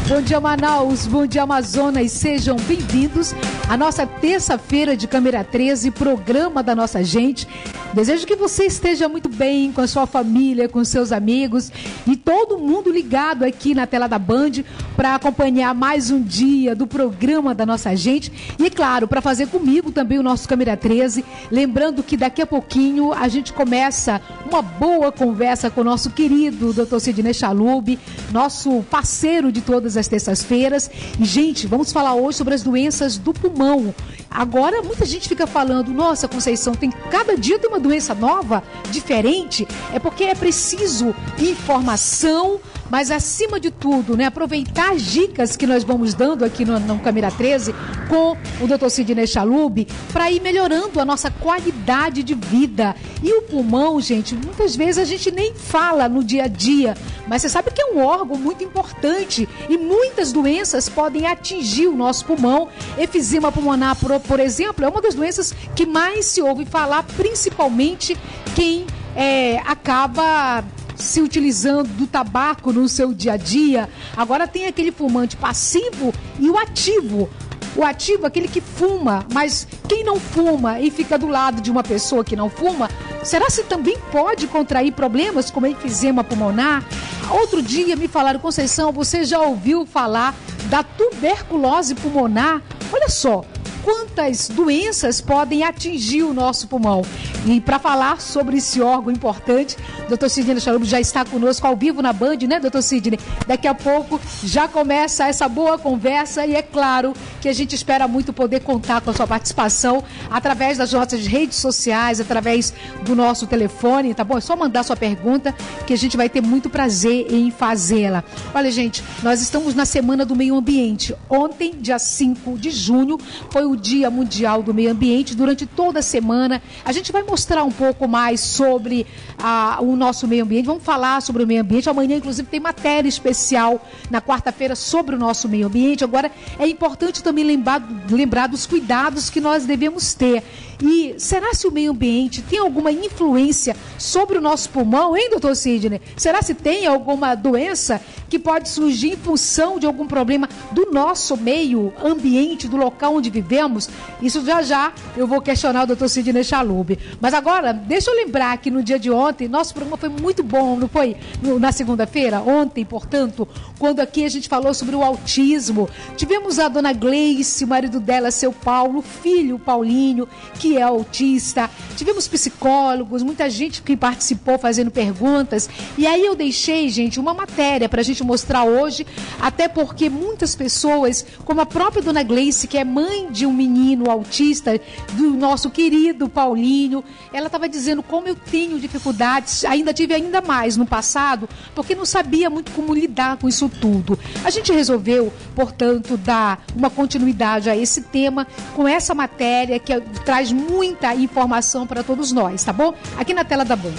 Bom dia, Manaus, bom dia, Amazonas, sejam bem-vindos à nossa terça-feira de Câmera 13, programa da nossa gente. Desejo que você esteja muito bem com a sua família, com seus amigos e todo mundo ligado aqui na tela da Band para acompanhar mais um dia do programa da nossa gente e, claro, para fazer comigo também o nosso Câmera 13. Lembrando que daqui a pouquinho a gente começa uma boa conversa com o nosso querido Dr. Sidney Chalub, nosso parceiro de todas as terças-feiras. E, gente, vamos falar hoje sobre as doenças do pulmão. Agora, muita gente fica falando, nossa, Conceição, cada dia tem uma doença nova, diferente. É porque é preciso informação, mas acima de tudo, né, aproveitar as dicas que nós vamos dando aqui no Câmera 13 com o Dr. Sidney Chalub para ir melhorando a nossa qualidade de vida. E o pulmão, gente, muitas vezes a gente nem fala no dia a dia, mas você sabe que é um órgão muito importante e muitas doenças podem atingir o nosso pulmão. Efizema pulmonar, por exemplo, é uma das doenças que mais se ouve falar, principalmente quem acaba se utilizando do tabaco no seu dia a dia. Agora tem aquele fumante passivo e o ativo. O ativo é aquele que fuma, mas quem não fuma e fica do lado de uma pessoa que não fuma, será se também pode contrair problemas como enfisema pulmonar? Outro dia me falaram, Conceição, você já ouviu falar da tuberculose pulmonar? Olha só, quantas doenças podem atingir o nosso pulmão. E para falar sobre esse órgão importante, o Dr. Sidney Chalub já está conosco ao vivo na Band, né, Dr. Sidney? Daqui a pouco já começa essa boa conversa e é claro que a gente espera muito poder contar com a sua participação através das nossas redes sociais, através do nosso telefone, tá bom? É só mandar sua pergunta que a gente vai ter muito prazer em fazê-la. Olha, gente, nós estamos na Semana do Meio Ambiente. Ontem, dia 5 de junho, foi o Dia Mundial do Meio Ambiente. Durante toda a semana, a gente vai mostrar um pouco mais sobre o nosso meio ambiente. Vamos falar sobre o meio ambiente. Amanhã, inclusive, tem matéria especial na quarta-feira sobre o nosso meio ambiente. Agora, é importante também lembrar dos cuidados que nós devemos ter. E será se o meio ambiente tem alguma influência sobre o nosso pulmão, hein, doutor Sidney? Será se tem alguma doença que pode surgir em função de algum problema do nosso meio ambiente, do local onde vivemos? Isso já eu vou questionar o doutor Sidney Chalub. Mas agora, deixa eu lembrar que no dia de ontem, nosso programa foi muito bom, não foi? Na segunda-feira, ontem, portanto, quando aqui a gente falou sobre o autismo. Tivemos a dona Gleice, o marido dela, seu Paulo, o filho Paulinho, que é autista. Tivemos psicólogos, muita gente que participou fazendo perguntas. E aí eu deixei, gente, uma matéria para a gente mostrar hoje, até porque muitas pessoas, como a própria dona Gleice, que é mãe de um menino autista, do nosso querido Paulinho, ela estava dizendo como eu tenho dificuldades, ainda tive ainda mais no passado, porque não sabia muito como lidar com isso tudo. A gente resolveu, portanto, dar uma continuidade a esse tema com essa matéria que traz muita informação para todos nós, tá bom? Aqui na tela da Band.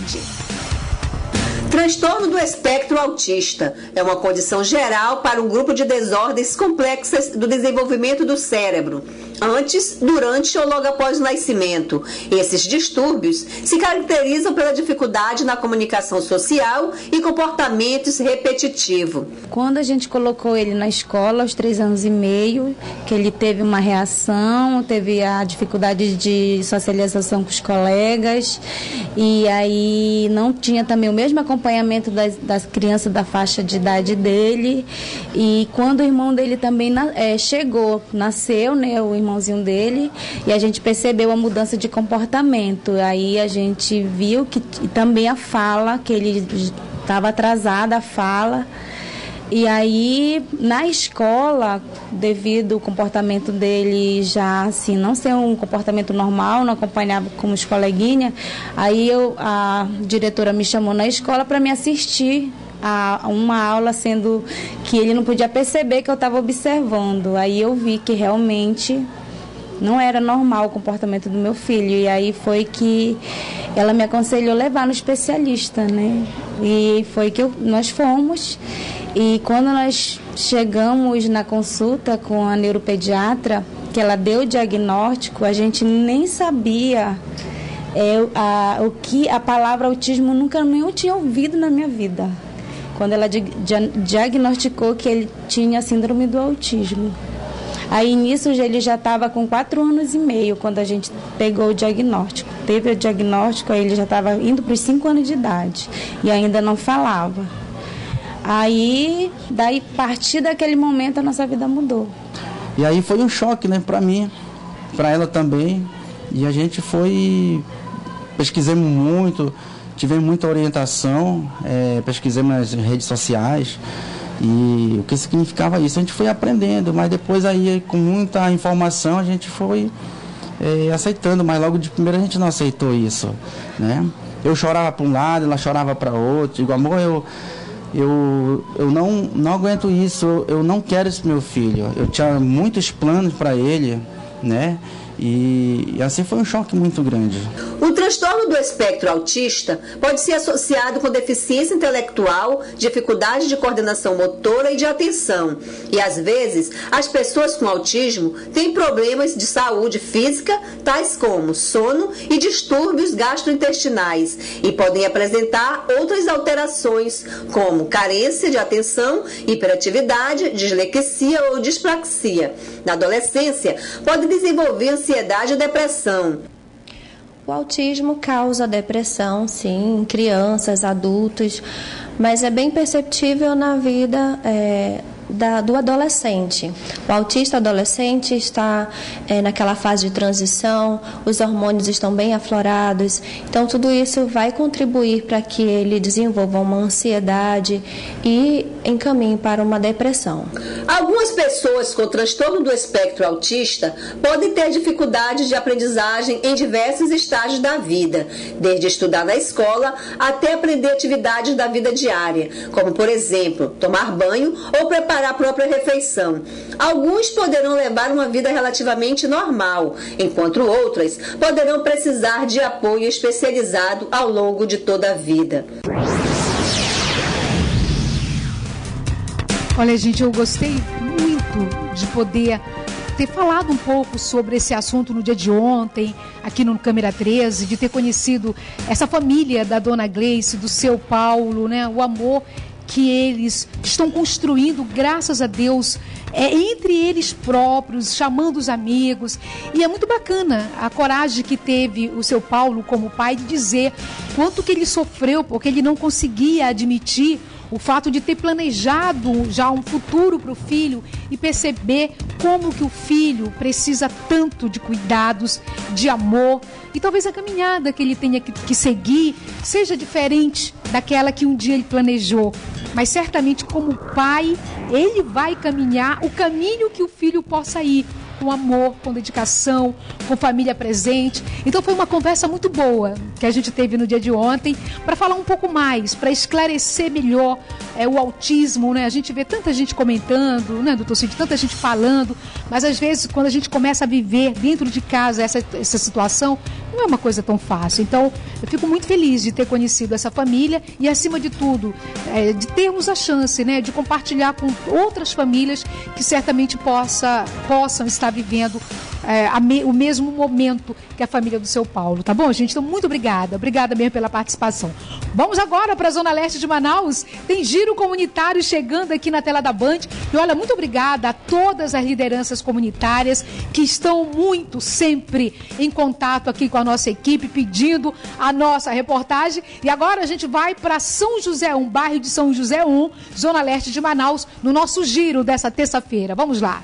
Transtorno do espectro autista é uma condição geral para um grupo de desordens complexas do desenvolvimento do cérebro, antes, durante ou logo após o nascimento. Esses distúrbios se caracterizam pela dificuldade na comunicação social e comportamentos repetitivos. Quando a gente colocou ele na escola, aos 3 anos e meio, que ele teve uma reação, teve a dificuldade de socialização com os colegas, e aí não tinha também o mesmo acompanhamento das crianças da faixa de idade dele. E quando o irmão dele também nasceu, né, o irmãozinho dele, e a gente percebeu a mudança de comportamento. Aí a gente viu que também a fala, que ele estava atrasada a fala. E aí, na escola, devido ao comportamento dele já, assim, não ser um comportamento normal, não acompanhava como os coleguinhas, aí a diretora me chamou na escola para me assistir a uma aula, sendo que ele não podia perceber que eu estava observando. Aí eu vi que realmente não era normal o comportamento do meu filho. E aí foi que ela me aconselhou levar no especialista, né? E foi que nós fomos. E quando nós chegamos na consulta com a neuropediatra, que ela deu o diagnóstico, a gente nem sabia a palavra autismo, nunca nem eu tinha ouvido na minha vida. quando ela diagnosticou que ele tinha síndrome do autismo. Aí nisso ele já estava com 4 anos e meio quando a gente pegou o diagnóstico. Teve o diagnóstico, aí ele já estava indo para os 5 anos de idade e ainda não falava. Aí, a partir daquele momento, a nossa vida mudou. E aí foi um choque, né, para mim, para ela também. E a gente pesquisamos muito, tivemos muita orientação, pesquisamos nas redes sociais. E o que significava isso? A gente foi aprendendo, mas depois aí, com muita informação, a gente foi aceitando, mas logo de primeira a gente não aceitou isso, né? Eu chorava para um lado, ela chorava para outro. Digo, amor, eu não aguento isso, eu não quero esse meu filho. Eu tinha muitos planos para ele, né? E assim foi um choque muito grande. O transtorno do espectro autista pode ser associado com deficiência intelectual, dificuldade de coordenação motora e de atenção. E às vezes, as pessoas com autismo têm problemas de saúde física, tais como sono e distúrbios gastrointestinais, e podem apresentar outras alterações, como carência de atenção, hiperatividade, dislexia ou dispraxia. Na adolescência, pode desenvolver ansiedade e depressão. O autismo causa depressão, sim, em crianças, adultos, mas é bem perceptível na vida do adolescente. O autista adolescente está naquela fase de transição, os hormônios estão bem aflorados, então tudo isso vai contribuir para que ele desenvolva uma ansiedade e encaminhe para uma depressão. Algumas pessoas com transtorno do espectro autista podem ter dificuldade de aprendizagem em diversos estágios da vida, desde estudar na escola até aprender atividades da vida diária, como, por exemplo, tomar banho ou preparar a própria refeição. Alguns poderão levar uma vida relativamente normal, enquanto outras poderão precisar de apoio especializado ao longo de toda a vida. Olha, gente, eu gostei muito de poder ter falado um pouco sobre esse assunto no dia de ontem, aqui no Câmera 13, de ter conhecido essa família da dona Gleice, do seu Paulo, né? O amor que eles estão construindo, graças a Deus, entre eles próprios, chamando os amigos. E é muito bacana a coragem que teve o seu Paulo como pai de dizer quanto que ele sofreu, porque ele não conseguia admitir o fato de ter planejado já um futuro para o filho e perceber como que o filho precisa tanto de cuidados, de amor. E talvez a caminhada que ele tenha que seguir seja diferente daquela que um dia ele planejou. Mas certamente, como pai, ele vai caminhar o caminho que o filho possa ir, com amor, com dedicação, com família presente. Então foi uma conversa muito boa que a gente teve no dia de ontem, para falar um pouco mais, para esclarecer melhor o autismo, né? A gente vê tanta gente comentando, né, doutor Cid, tanta gente falando, mas às vezes quando a gente começa a viver dentro de casa essa situação, não é uma coisa tão fácil. Então eu fico muito feliz de ter conhecido essa família e, acima de tudo, de termos a chance, né, de compartilhar com outras famílias que certamente possam estar vivendo o mesmo momento que a família do seu Paulo, tá bom, gente? Então, muito obrigada mesmo pela participação. Vamos agora para a Zona Leste de Manaus, tem giro comunitário chegando aqui na tela da Band, e olha, muito obrigada a todas as lideranças comunitárias que estão muito sempre em contato aqui com a nossa equipe, pedindo a nossa reportagem. E agora a gente vai para São José 1, bairro de São José 1, Zona Leste de Manaus, no nosso giro dessa terça-feira. Vamos lá.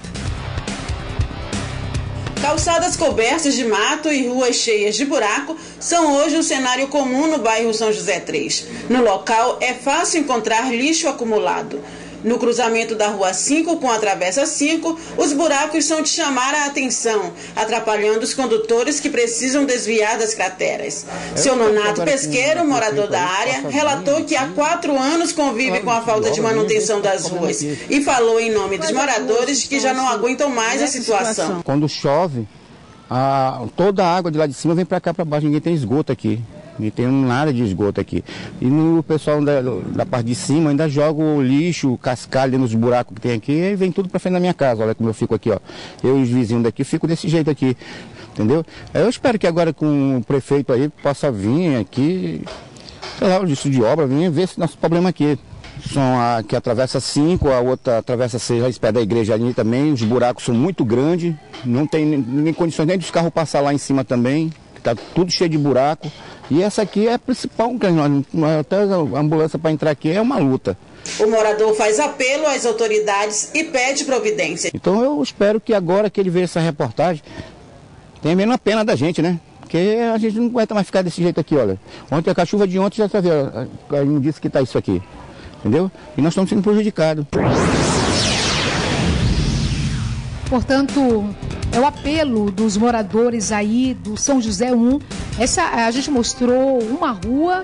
Calçadas cobertas de mato e ruas cheias de buraco são hoje um cenário comum no bairro São José 3. No local é fácil encontrar lixo acumulado. No cruzamento da Rua 5 com a Travessa 5, os buracos são de chamar a atenção, atrapalhando os condutores que precisam desviar das crateras. Seu Nonato Pesqueiro, morador da área, relatou que há 4 anos convive com a falta de manutenção das ruas e falou em nome dos moradores que já não aguentam mais a situação. Quando chove, toda a água de lá de cima vem para cá para baixo, ninguém tem esgoto aqui. E tem nada de esgoto aqui. E o pessoal da parte de cima ainda joga o lixo, o cascalho nos buracos que tem aqui, e vem tudo para frente da minha casa. Olha como eu fico aqui, ó. Eu e os vizinhos daqui fico desse jeito aqui, entendeu? Eu espero que agora com o prefeito aí possa vir aqui, sei lá, o lixo de obra, vir ver esse nosso problema aqui. são a que atravessa 5, a outra atravessa 6, a pé da igreja ali também. Os buracos são muito grandes, não tem nem condições nem dos carros passar lá em cima também. Está tudo cheio de buraco. E essa aqui é a principal, até a ambulância para entrar aqui é uma luta. O morador faz apelo às autoridades e pede providência. Então eu espero que agora que ele vê essa reportagem, tenha menos a pena da gente, né? Porque a gente não aguenta mais ficar desse jeito aqui, olha. Ontem, com a chuva de ontem, já está vendo, ele não disse que está isso aqui, entendeu? E nós estamos sendo prejudicados. Portanto, é o apelo dos moradores aí do São José 1. A gente mostrou uma rua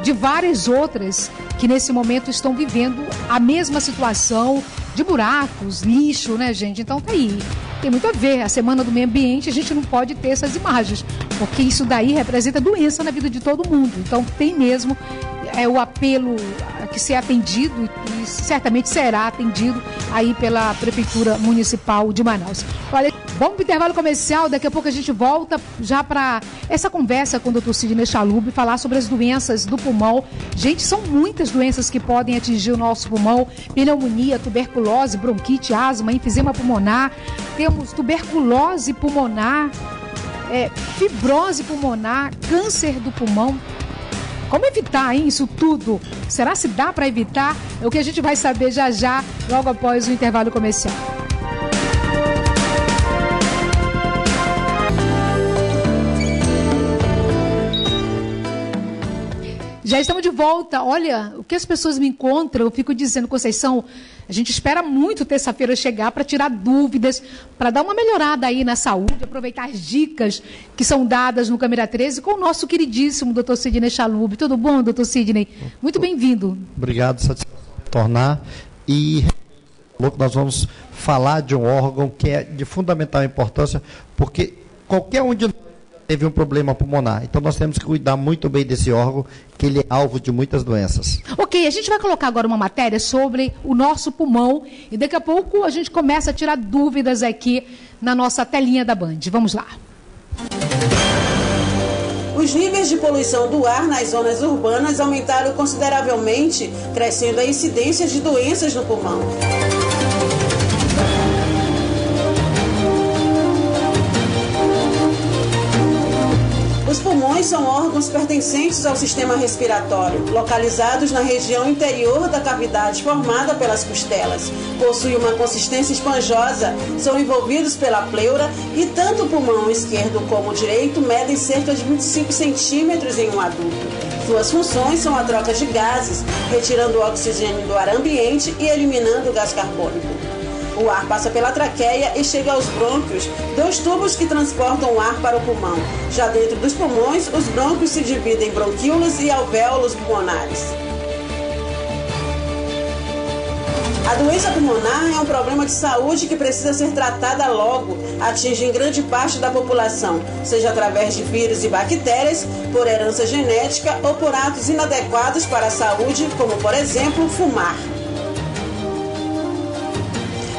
de várias outras que nesse momento estão vivendo a mesma situação de buracos, lixo, né, gente? Então tá aí. Tem muito a ver. A Semana do Meio Ambiente, a gente não pode ter essas imagens, porque isso daí representa doença na vida de todo mundo. Então tem mesmo o apelo a que ser atendido e certamente será atendido aí pela Prefeitura Municipal de Manaus. Olha, vamos para o intervalo comercial, daqui a pouco a gente volta já para essa conversa com o Dr. Sidney Chalub, falar sobre as doenças do pulmão. Gente, são muitas doenças que podem atingir o nosso pulmão: pneumonia, tuberculose, bronquite, asma, enfisema pulmonar, temos tuberculose pulmonar, fibrose pulmonar, câncer do pulmão. Como evitar, hein, isso tudo? Será se dá para evitar? É o que a gente vai saber já já, logo após o intervalo comercial. Já estamos de volta. Olha, o que as pessoas me encontram, eu fico dizendo, Conceição, a gente espera muito terça-feira chegar para tirar dúvidas, para dar uma melhorada aí na saúde, aproveitar as dicas que são dadas no Câmera 13 com o nosso queridíssimo Dr. Sidney Chalub. Tudo bom, Dr. Sidney? Muito bem-vindo. Obrigado, satisfação por tornar. E nós vamos falar de um órgão que é de fundamental importância, porque qualquer um de nós teve um problema pulmonar. Então nós temos que cuidar muito bem desse órgão, que ele é alvo de muitas doenças. Ok, a gente vai colocar agora uma matéria sobre o nosso pulmão e daqui a pouco a gente começa a tirar dúvidas aqui na nossa telinha da Band. Vamos lá. Os níveis de poluição do ar nas zonas urbanas aumentaram consideravelmente, crescendo a incidência de doenças no pulmão. Os pulmões são órgãos pertencentes ao sistema respiratório, localizados na região interior da cavidade formada pelas costelas. Possuem uma consistência esponjosa, são envolvidos pela pleura e tanto o pulmão esquerdo como o direito medem cerca de 25 centímetros em um adulto. Suas funções são a troca de gases, retirando o oxigênio do ar ambiente e eliminando o gás carbônico. O ar passa pela traqueia e chega aos brônquios, 2 tubos que transportam o ar para o pulmão. Já dentro dos pulmões, os brônquios se dividem em bronquíolos e alvéolos pulmonares. A doença pulmonar é um problema de saúde que precisa ser tratada logo. Atinge em grande parte da população, seja através de vírus e bactérias, por herança genética ou por atos inadequados para a saúde, como, por exemplo, fumar.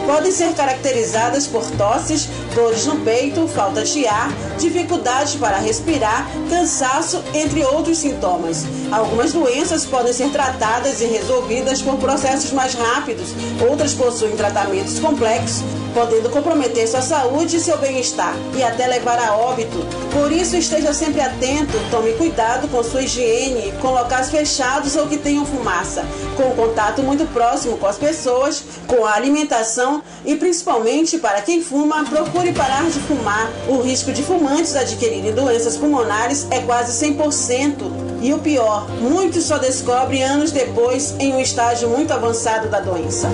Podem ser caracterizadas por tosses, dores no peito, falta de ar, dificuldade para respirar, cansaço, entre outros sintomas. Algumas doenças podem ser tratadas e resolvidas por processos mais rápidos, outras possuem tratamentos complexos, podendo comprometer sua saúde e seu bem-estar, e até levar a óbito. Por isso, esteja sempre atento, tome cuidado com sua higiene, com locais fechados ou que tenham fumaça, com contato muito próximo com as pessoas, com a alimentação e, principalmente, para quem fuma, procure parar de fumar. O risco de fumantes adquirirem doenças pulmonares é quase 100%. E o pior, muitos só descobrem anos depois, em um estágio muito avançado da doença.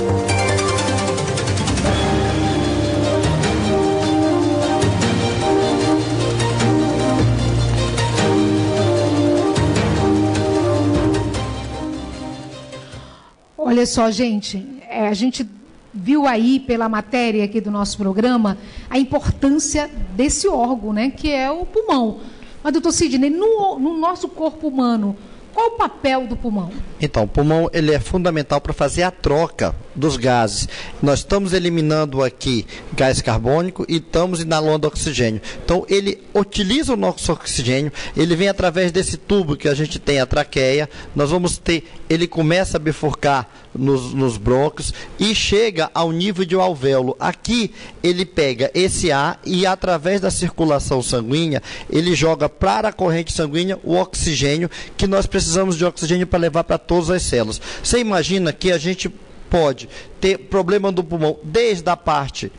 Olha só, gente, a gente viu aí pela matéria aqui do nosso programa a importância desse órgão, né, que é o pulmão. Mas, doutor Sidney, no nosso corpo humano, qual o papel do pulmão? Então, o pulmão ele é fundamental para fazer a troca dos gases. Nós estamos eliminando aqui gás carbônico e estamos inalando oxigênio. Então, ele utiliza o nosso oxigênio, ele vem através desse tubo que a gente tem, a traqueia, nós vamos ter, ele começa a bifurcar nos brônquios e chega ao nível de alvéolo. Aqui, ele pega esse ar e, através da circulação sanguínea, ele joga para a corrente sanguínea o oxigênio, que nós precisamos de oxigênio para levar para todas as células. Você imagina que a gente pode ter problema do pulmão desde a parte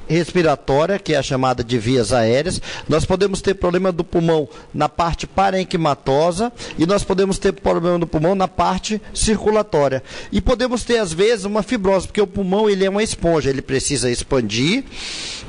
respiratória, que é a chamada de vias aéreas, nós podemos ter problema do pulmão na parte parenquimatosa e nós podemos ter problema do pulmão na parte circulatória. E podemos ter, às vezes, uma fibrose, porque o pulmão ele é uma esponja, ele precisa expandir,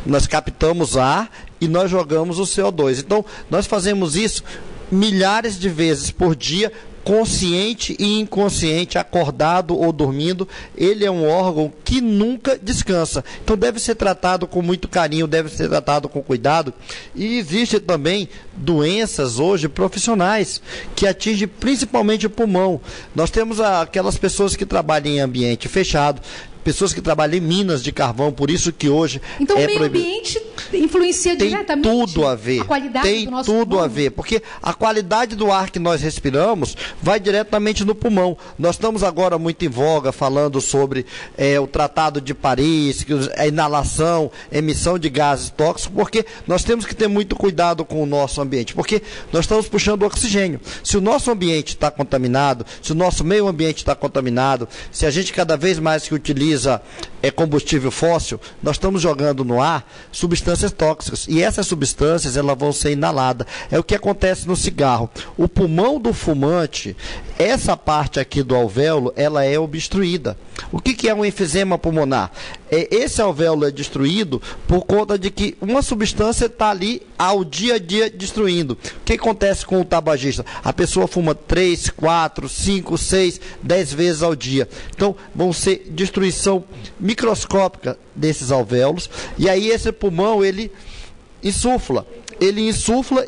nós captamos ar e nós jogamos o CO2. Então, nós fazemos isso milhares de vezes por dia, consciente e inconsciente, acordado ou dormindo. Ele é um órgão que nunca descansa. Então deve ser tratado com muito carinho, deve ser tratado com cuidado. E existe também doenças hoje profissionais que atingem principalmente o pulmão. Nós temos aquelas pessoas que trabalham em ambiente fechado, pessoas que trabalham em minas de carvão, por isso que hoje então, o meio ambiente influencia diretamente tudo a ver. A qualidade do nosso tudo pulmão. a ver, porque a qualidade do ar que nós respiramos vai diretamente no pulmão. Nós estamos agora muito em voga falando sobre o Tratado de Paris, a inalação, emissão de gases tóxicos, porque nós temos que ter muito cuidado com o nosso ambiente, porque nós estamos puxando oxigênio. Se o nosso ambiente está contaminado, se o nosso meio ambiente está contaminado, se a gente cada vez mais que utiliza combustível fóssil, nós estamos jogando no ar substâncias tóxicas, e essas substâncias elas vão ser inaladas. É o que acontece no cigarro. O pulmão do fumante, essa parte aqui do alvéolo, ela é obstruída. O que é um enfisema pulmonar? Esse alvéolo é destruído por conta de que uma substância está ali ao dia a dia destruindo. O que acontece com o tabagista? A pessoa fuma 3, 4, 5, 6, 10 vezes ao dia. Então, vão ser destruição microscópica desses alvéolos, e aí esse pulmão, ele insufla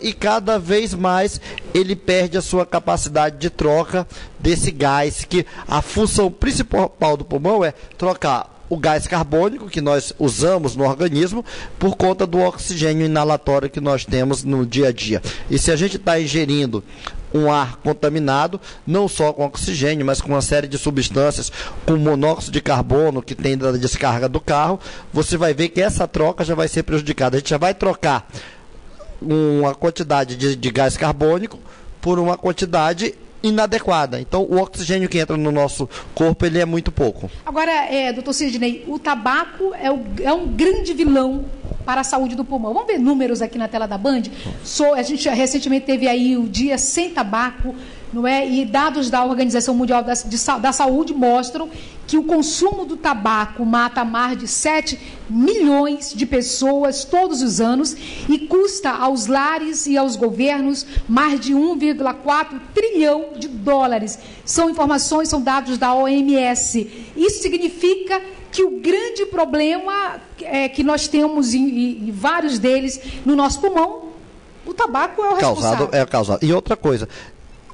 e cada vez mais ele perde a sua capacidade de troca desse gás, que a função principal do pulmão é trocar o gás carbônico que nós usamos no organismo por conta do oxigênio inalatório que nós temos no dia a dia. E se a gente está ingerindo um ar contaminado, não só com oxigênio, mas com uma série de substâncias, com monóxido de carbono que tem da descarga do carro, você vai ver que essa troca já vai ser prejudicada. A gente já vai trocar uma quantidade de gás carbônico por uma quantidade inadequada. Então, o oxigênio que entra no nosso corpo, ele é muito pouco. Agora, doutor Sidney, o tabaco é um grande vilão para a saúde do pulmão. Vamos ver números aqui na tela da Band? A gente recentemente teve aí o Dia Sem Tabaco, não é? E dados da Organização Mundial da Saúde mostram que o consumo do tabaco mata mais de 7 milhões de pessoas todos os anos e custa aos lares e aos governos mais de 1,4 trilhão de dólares. São informações, são dados da OMS. Isso significa que o grande problema que nós temos, e vários deles, no nosso pulmão, o tabaco é o responsável. É causado. E outra coisa,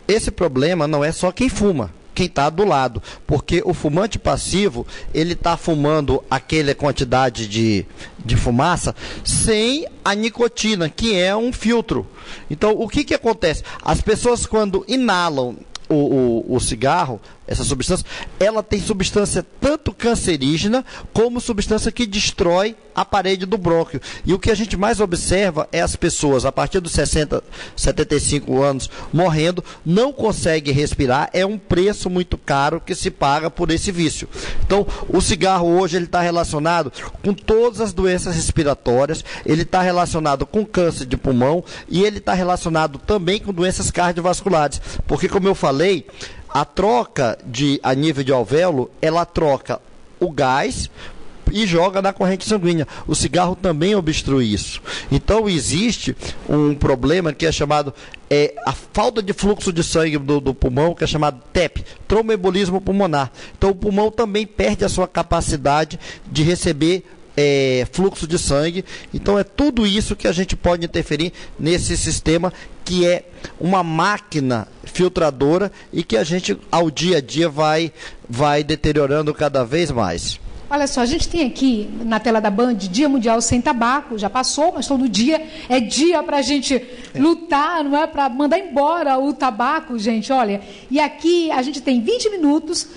esse problema não é só quem fuma, quem está do lado, porque o fumante passivo, ele está fumando aquela quantidade de fumaça sem a nicotina, que é um filtro. Então, o que acontece? As pessoas, quando inalam o cigarro, essa substância, ela tem substância tanto cancerígena como substância que destrói a parede do brônquio. E o que a gente mais observa é as pessoas, a partir dos 60, 75 anos, morrendo, não conseguem respirar. É um preço muito caro que se paga por esse vício. Então, o cigarro hoje ele está relacionado com todas as doenças respiratórias, ele está relacionado com câncer de pulmão e ele está relacionado também com doenças cardiovasculares. Porque, como eu falei, a troca a nível de alvéolo, ela troca o gás e joga na corrente sanguínea. O cigarro também obstrui isso. Então existe um problema que é chamado a falta de fluxo de sangue do pulmão, que é chamado TEP, tromboembolismo pulmonar. Então o pulmão também perde a sua capacidade de receber fluxo de sangue. Então é tudo isso que a gente pode interferir nesse sistema, que é uma máquina filtradora e que a gente ao dia a dia vai deteriorando cada vez mais. Olha só, a gente tem aqui na tela da Band Dia Mundial Sem Tabaco, já passou, mas todo dia é dia para a gente lutar, não é? Para mandar embora o tabaco, gente, olha. E aqui a gente tem 20 minutos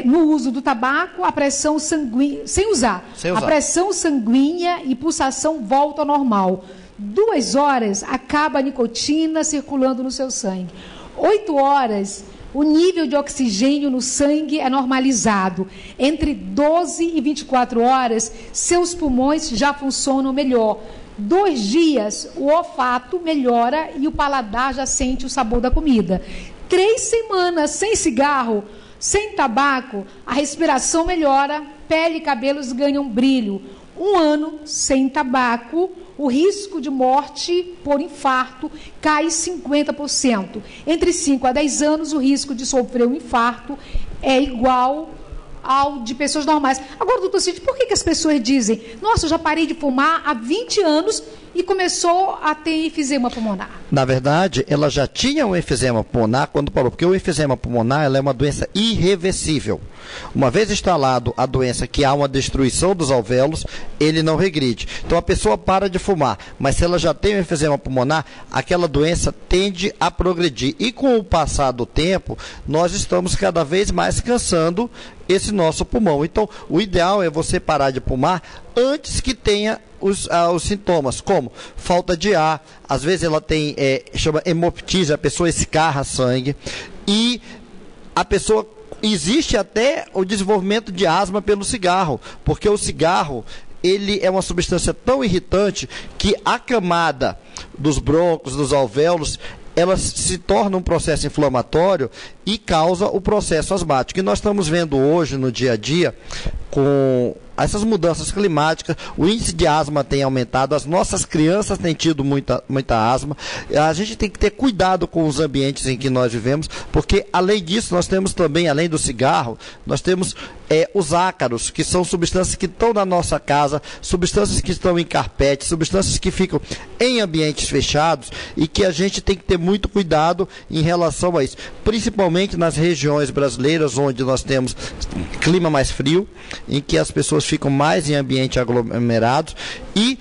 no uso do tabaco, a pressão sanguínea, sem usar. A pressão sanguínea e pulsação volta ao normal. 2 horas, acaba a nicotina circulando no seu sangue. 8 horas... o nível de oxigênio no sangue é normalizado. Entre 12 e 24 horas, seus pulmões já funcionam melhor. 2 dias, o olfato melhora e o paladar já sente o sabor da comida. 3 semanas sem cigarro, sem tabaco, a respiração melhora, pele e cabelos ganham brilho. 1 ano sem tabaco, o risco de morte por infarto cai 50%. Entre 5 a 10 anos, o risco de sofrer um infarto é igual ao de pessoas normais. Agora, doutor Cid, por que as pessoas dizem, nossa, eu já parei de fumar há 20 anos e começou a ter enfisema pulmonar? Na verdade, ela já tinha um enfisema pulmonar quando parou, porque o enfisema pulmonar ela é uma doença irreversível. Uma vez instalado a doença, que há uma destruição dos alvéolos, ele não regride. Então a pessoa para de fumar, mas se ela já tem um enfisema pulmonar, aquela doença tende a progredir. E com o passar do tempo, nós estamos cada vez mais cansando esse nosso pulmão. Então, o ideal é você parar de fumar antes que tenha os sintomas, como falta de ar, às vezes ela tem, chama hemoptise, a pessoa escarra sangue, e a pessoa, existe até o desenvolvimento de asma pelo cigarro, porque o cigarro, ele é uma substância tão irritante que a camada dos brônquios, dos alvéolos, ela se torna um processo inflamatório e causa o processo asmático. E nós estamos vendo hoje, no dia a dia, com essas mudanças climáticas, o índice de asma tem aumentado, as nossas crianças têm tido muita asma. A gente tem que ter cuidado com os ambientes em que nós vivemos, porque além disso, nós temos também, além do cigarro, nós temos os ácaros, que são substâncias que estão na nossa casa, substâncias que estão em carpete, substâncias que ficam em ambientes fechados e que a gente tem que ter muito cuidado em relação a isso, principalmente nas regiões brasileiras onde nós temos clima mais frio, em que as pessoas ficam mais em ambientes aglomerados e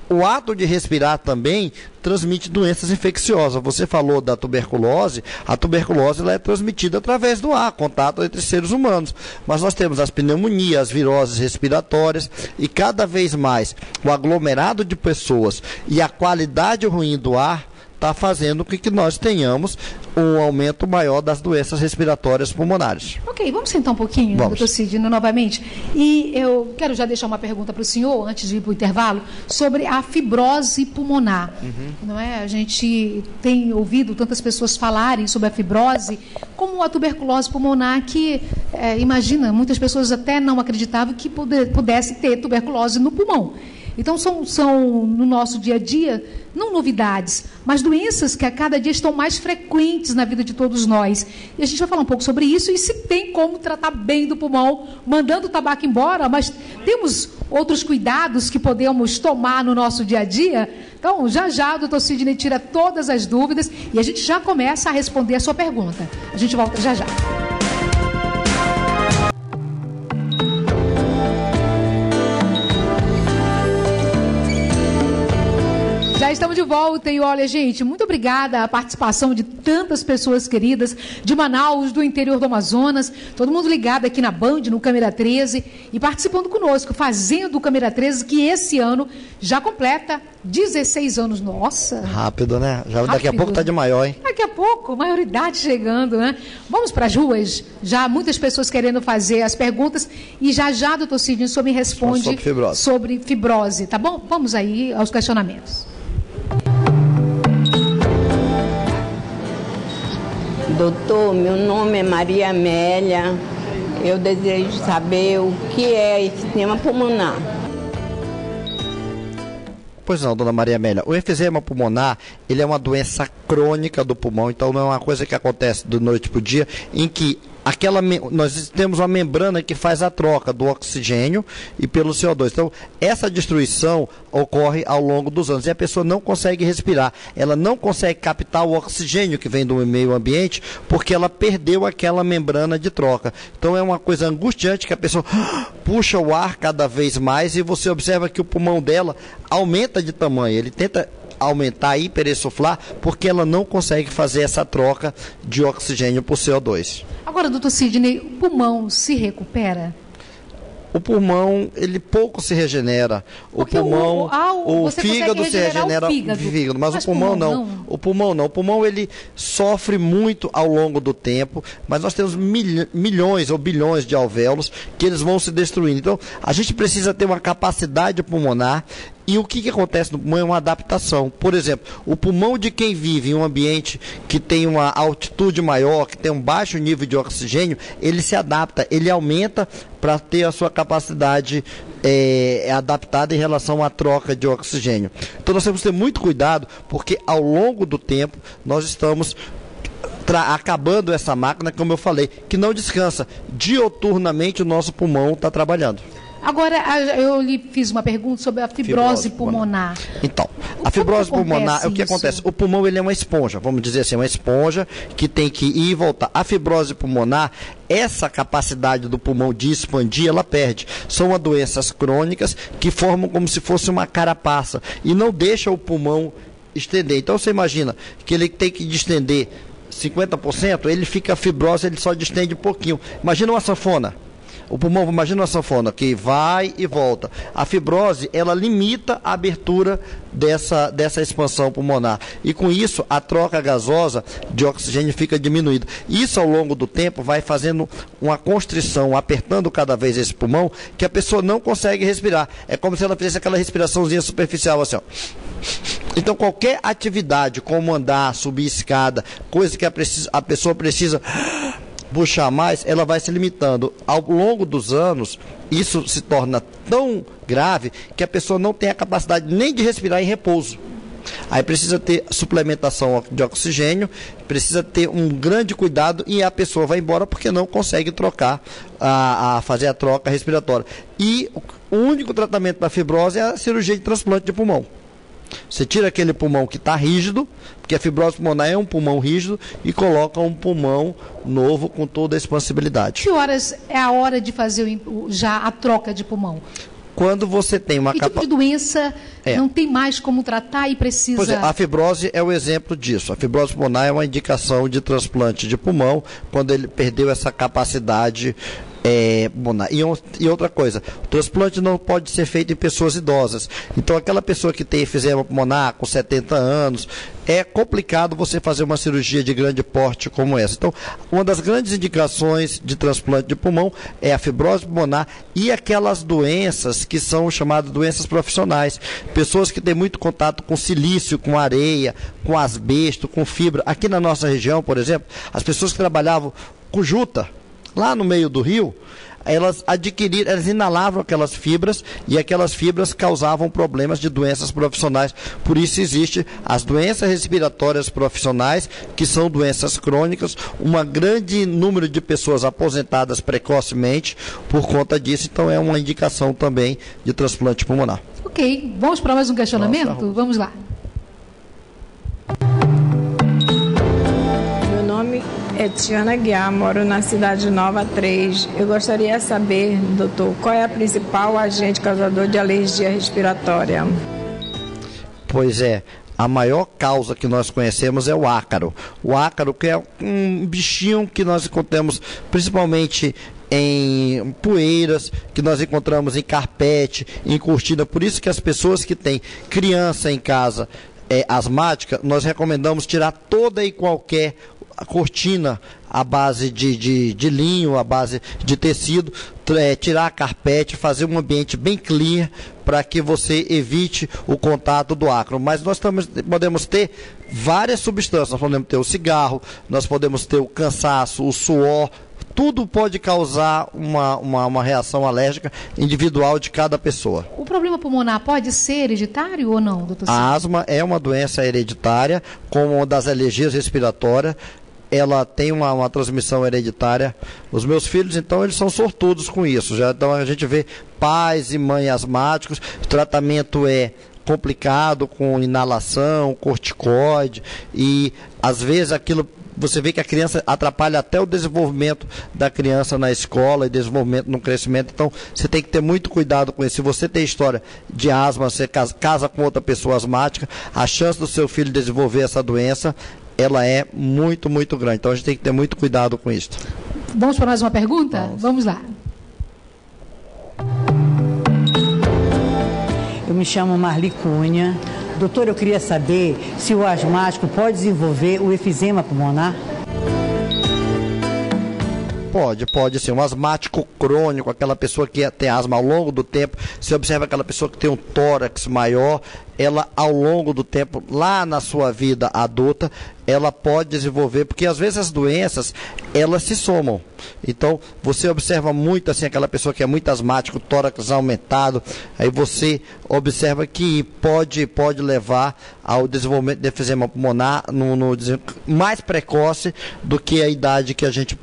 o ato de respirar também transmite doenças infecciosas. Você falou da tuberculose, a tuberculose ela é transmitida através do ar, contato entre seres humanos. Mas nós temos as pneumonias, as viroses respiratórias e cada vez mais o aglomerado de pessoas e a qualidade ruim do ar está fazendo com que nós tenhamos um aumento maior das doenças respiratórias pulmonares. Ok, vamos sentar um pouquinho, doutor Sidney, novamente. E eu quero já deixar uma pergunta para o senhor, antes de ir para o intervalo, sobre a fibrose pulmonar. Não é? A gente tem ouvido tantas pessoas falarem sobre a fibrose, como a tuberculose pulmonar, que, imagina, muitas pessoas até não acreditavam que pudesse ter tuberculose no pulmão. Então, são no nosso dia a dia, não novidades, mas doenças que a cada dia estão mais frequentes na vida de todos nós. E a gente vai falar um pouco sobre isso e se tem como tratar bem do pulmão, mandando o tabaco embora, mas temos outros cuidados que podemos tomar no nosso dia a dia. Então, já o doutor Sidney tira todas as dúvidas e a gente já começa a responder a sua pergunta. A gente volta já. Já estamos de volta e olha, gente, muito obrigada a participação de tantas pessoas queridas de Manaus, do interior do Amazonas, todo mundo ligado aqui na Band, no Câmera 13 e participando conosco, fazendo o Câmera 13, que esse ano já completa 16 anos. Nossa! Rápido, né? Daqui a pouco está de maior, hein? Daqui a pouco, maioridade chegando, né? Vamos para as ruas, já muitas pessoas querendo fazer as perguntas e já doutor Sidney, o senhor me responde sobre fibrose, tá bom? Vamos aí aos questionamentos. Doutor, meu nome é Maria Amélia. Eu desejo saber o que é enfisema pulmonar. Pois não, dona Maria Amélia. O enfisema pulmonar, ele é uma doença crônica do pulmão, então não é uma coisa que acontece do noite para o dia, em que nós temos uma membrana que faz a troca do oxigênio e pelo CO2. Então, essa destruição ocorre ao longo dos anos e a pessoa não consegue respirar. Ela não consegue captar o oxigênio que vem do meio ambiente porque ela perdeu aquela membrana de troca. Então, é uma coisa angustiante que a pessoa puxa o ar cada vez mais e você observa que o pulmão dela aumenta de tamanho. Ele tenta aumentar, hiperessuflar, porque ela não consegue fazer essa troca de oxigênio por CO2. Agora, doutor Sidney, o pulmão se recupera? O pulmão, ele pouco se regenera. Porque o pulmão, o fígado se regenera, mas o pulmão não. O pulmão não. O pulmão, ele sofre muito ao longo do tempo, mas nós temos milhões ou bilhões de alvéolos que eles vão se destruindo. Então, a gente precisa ter uma capacidade pulmonar. E o que acontece no pulmão é uma adaptação. Por exemplo, o pulmão de quem vive em um ambiente que tem uma altitude maior, que tem um baixo nível de oxigênio, ele se adapta, ele aumenta para ter a sua capacidade adaptada em relação à troca de oxigênio. Então nós temos que ter muito cuidado, porque ao longo do tempo nós estamos acabando essa máquina, como eu falei, que não descansa. Dioturnamente o nosso pulmão está trabalhando. Agora, eu lhe fiz uma pergunta sobre a fibrose pulmonar. Então, a fibrose pulmonar, o que acontece? O pulmão, ele é uma esponja, vamos dizer assim, uma esponja que tem que ir e voltar. A fibrose pulmonar, essa capacidade do pulmão de expandir, ela perde. São doenças crônicas que formam como se fosse uma carapaça e não deixa o pulmão estender. Então, você imagina que ele tem que distender 50%, ele fica fibroso, ele só distende um pouquinho. Imagina uma sanfona. O pulmão, imagina uma sanfona que vai e volta. A fibrose, ela limita a abertura dessa expansão pulmonar. E com isso, a troca gasosa de oxigênio fica diminuída. Isso, ao longo do tempo, vai fazendo uma constrição, apertando cada vez esse pulmão, que a pessoa não consegue respirar. É como se ela fizesse aquela respiraçãozinha superficial, assim, ó. Então, qualquer atividade, como andar, subir escada, coisa que a pessoa precisa puxar mais, ela vai se limitando. Ao longo dos anos, isso se torna tão grave que a pessoa não tem a capacidade nem de respirar em repouso. Aí precisa ter suplementação de oxigênio, precisa ter um grande cuidado e a pessoa vai embora porque não consegue trocar, fazer a troca respiratória. E o único tratamento para a fibrose é a cirurgia de transplante de pulmão. Você tira aquele pulmão que está rígido, porque a fibrose pulmonar é um pulmão rígido, e coloca um pulmão novo com toda a expansibilidade. Que horas é a hora de fazer já a troca de pulmão? Quando você tem uma tipo de doença não tem mais como tratar e precisa... Pois é, a fibrose é o exemplo disso. A fibrose pulmonar é uma indicação de transplante de pulmão, quando ele perdeu essa capacidade pulmonar. E outra coisa, o transplante não pode ser feito em pessoas idosas. Então, aquela pessoa que tem efizema pulmonar com 70 anos, é complicado você fazer uma cirurgia de grande porte como essa. Então, uma das grandes indicações de transplante de pulmão é a fibrose pulmonar e aquelas doenças que são chamadas doenças profissionais. Pessoas que têm muito contato com silício, com areia, com asbesto, com fibra. Aqui na nossa região, por exemplo, as pessoas que trabalhavam com juta, lá no meio do rio, elas inalavam aquelas fibras e aquelas fibras causavam problemas de doenças profissionais. Por isso existe as doenças respiratórias profissionais, que são doenças crônicas, um grande número de pessoas aposentadas precocemente por conta disso. Então é uma indicação também de transplante pulmonar. Ok, vamos para mais um questionamento? Vamos lá. Meu nome é Tiana Guiar, moro na Cidade Nova 3. Eu gostaria de saber, doutor, qual é a principal agente causador de alergia respiratória? Pois é, a maior causa que nós conhecemos é o ácaro. O ácaro, que é um bichinho que nós encontramos principalmente em poeiras, que nós encontramos em carpete, em cortina. Por isso que as pessoas que têm criança em casa asmática, nós recomendamos tirar toda e qualquer cortina à base de linho, à base de tecido, tirar a carpete, fazer um ambiente bem clean para que você evite o contato do ácaro. Mas nós podemos ter várias substâncias, nós podemos ter o cigarro, nós podemos ter o cansaço, o suor. Tudo pode causar uma reação alérgica individual de cada pessoa. O problema pulmonar pode ser hereditário ou não, doutor? A asma é uma doença hereditária, como uma das alergias respiratórias. ela tem uma transmissão hereditária. Os meus filhos, então, eles são sortudos com isso. Então, a gente vê pais e mães asmáticos, o tratamento é complicado, com inalação, corticoide, e às vezes aquilo, você vê que a criança atrapalha até o desenvolvimento da criança na escola e desenvolvimento no crescimento. Então, você tem que ter muito cuidado com isso. Se você tem história de asma, você casa com outra pessoa asmática, a chance do seu filho desenvolver essa doença, ela é muito, muito grande. Então, a gente tem que ter muito cuidado com isso. Vamos para mais uma pergunta? Vamos lá. Eu me chamo Marli Cunha. Doutor, eu queria saber se o asmático pode desenvolver o efizema pulmonar? Pode sim. Um asmático crônico, aquela pessoa que tem asma ao longo do tempo, você observa aquela pessoa que tem um tórax maior, ela ao longo do tempo, lá na sua vida adulta, ela pode desenvolver, porque às vezes as doenças, elas se somam. Então, você observa muito assim, aquela pessoa que é muito asmática, o tórax aumentado, aí você observa que pode levar ao desenvolvimento de efizema pulmonar mais precoce do que a idade que a gente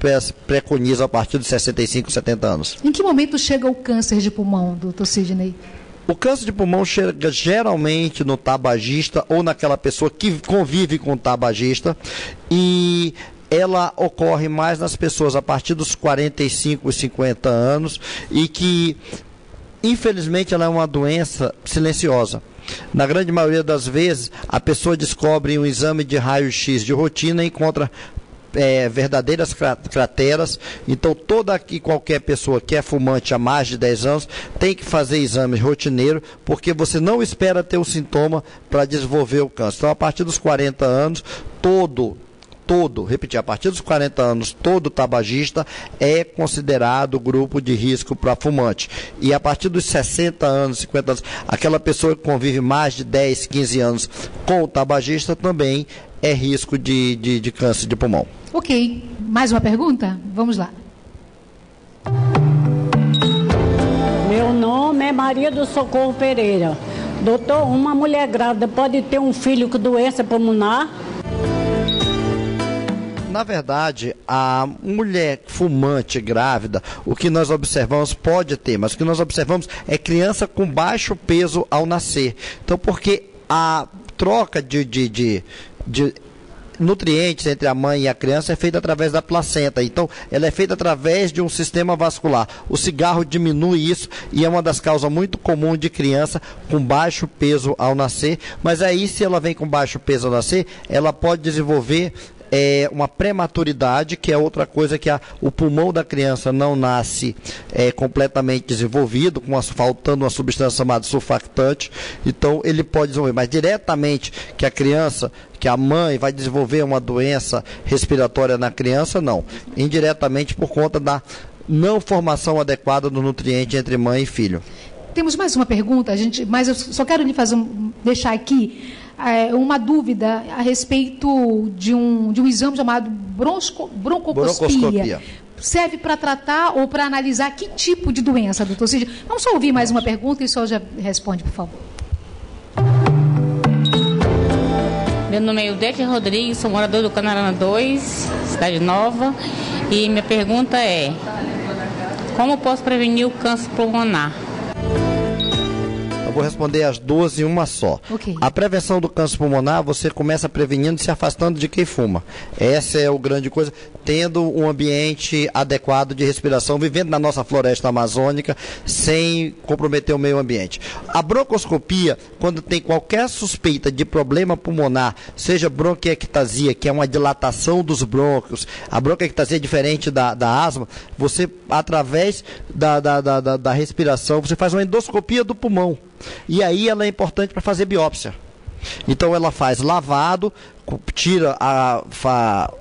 preconiza a partir de 65, 70 anos. Em que momento chega o câncer de pulmão, doutor Sidney? O câncer de pulmão chega geralmente no tabagista ou naquela pessoa que convive com o tabagista, e ela ocorre mais nas pessoas a partir dos 45 e 50 anos e que, infelizmente, ela é uma doença silenciosa. Na grande maioria das vezes, a pessoa descobre um exame de raio-x de rotina e encontra verdadeiras crateras. Então, toda e qualquer pessoa que é fumante há mais de 10 anos tem que fazer exame rotineiro, porque você não espera ter o sintoma para desenvolver o câncer. Então, a partir dos 40 anos, a partir dos 40 anos, todo tabagista é considerado grupo de risco para fumante. E a partir dos 60 anos, 50 anos, aquela pessoa que convive mais de 10, 15 anos com o tabagista também é risco de câncer de pulmão. Ok. Mais uma pergunta? Vamos lá. Meu nome é Maria do Socorro Pereira. Doutor, uma mulher grávida pode ter um filho com doença pulmonar? Na verdade, a mulher fumante grávida, o que nós observamos pode ter, mas o que nós observamos é criança com baixo peso ao nascer. Então, porque a troca de nutrientes entre a mãe e a criança é feita através da placenta. Então, ela é feita através de um sistema vascular. O cigarro diminui isso e é uma das causas muito comuns de criança com baixo peso ao nascer. Mas aí, se ela vem com baixo peso ao nascer, ela pode desenvolver uma prematuridade, que é outra coisa, que o pulmão da criança não nasce completamente desenvolvido, faltando uma substância chamada surfactante. Então ele pode desenvolver, mas diretamente que a mãe vai desenvolver uma doença respiratória na criança, não. Indiretamente por conta da não formação adequada do nutriente entre mãe e filho. Temos mais uma pergunta, mas eu só quero lhe deixar aqui uma dúvida a respeito de um exame chamado broncoscopia. Serve para tratar ou para analisar que tipo de doença, doutor Cid? Vamos só ouvir mais uma pergunta e o senhor já responde, por favor. Meu nome é Eudete Rodrigues, sou morador do Canarana 2, Cidade Nova, e minha pergunta é: como posso prevenir o câncer pulmonar? Vou responder as duas em uma só. Okay. A prevenção do câncer pulmonar, você começa prevenindo e se afastando de quem fuma. Essa é a grande coisa, tendo um ambiente adequado de respiração, vivendo na nossa floresta amazônica, sem comprometer o meio ambiente. A broncoscopia, quando tem qualquer suspeita de problema pulmonar, seja bronquiectasia, que é uma dilatação dos brônquios, a bronquiectasia é diferente da asma, você, através da respiração, você faz uma endoscopia do pulmão. E aí ela é importante para fazer biópsia. Então ela faz lavado, tira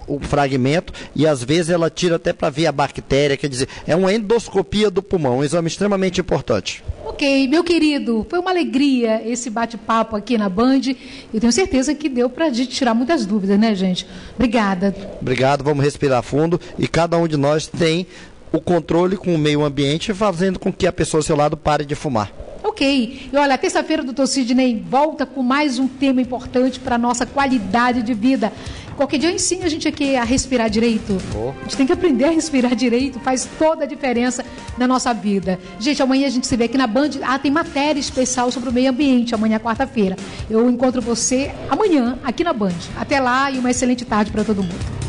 o fragmento e às vezes ela tira até para ver a bactéria, quer dizer, é uma endoscopia do pulmão, um exame extremamente importante. Ok, meu querido, foi uma alegria esse bate-papo aqui na Band. Eu tenho certeza que deu para a gente tirar muitas dúvidas, né, gente? Obrigada. Obrigado, vamos respirar fundo e cada um de nós tem o controle com o meio ambiente, fazendo com que a pessoa ao seu lado pare de fumar. Ok. E olha, terça-feira o doutor Sidney volta com mais um tema importante para a nossa qualidade de vida. Qualquer dia eu ensino a gente aqui a respirar direito. A gente tem que aprender a respirar direito, faz toda a diferença na nossa vida. Gente, amanhã a gente se vê aqui na Band. Tem matéria especial sobre o meio ambiente, amanhã, quarta-feira. Eu encontro você amanhã, aqui na Band. Até lá e uma excelente tarde para todo mundo.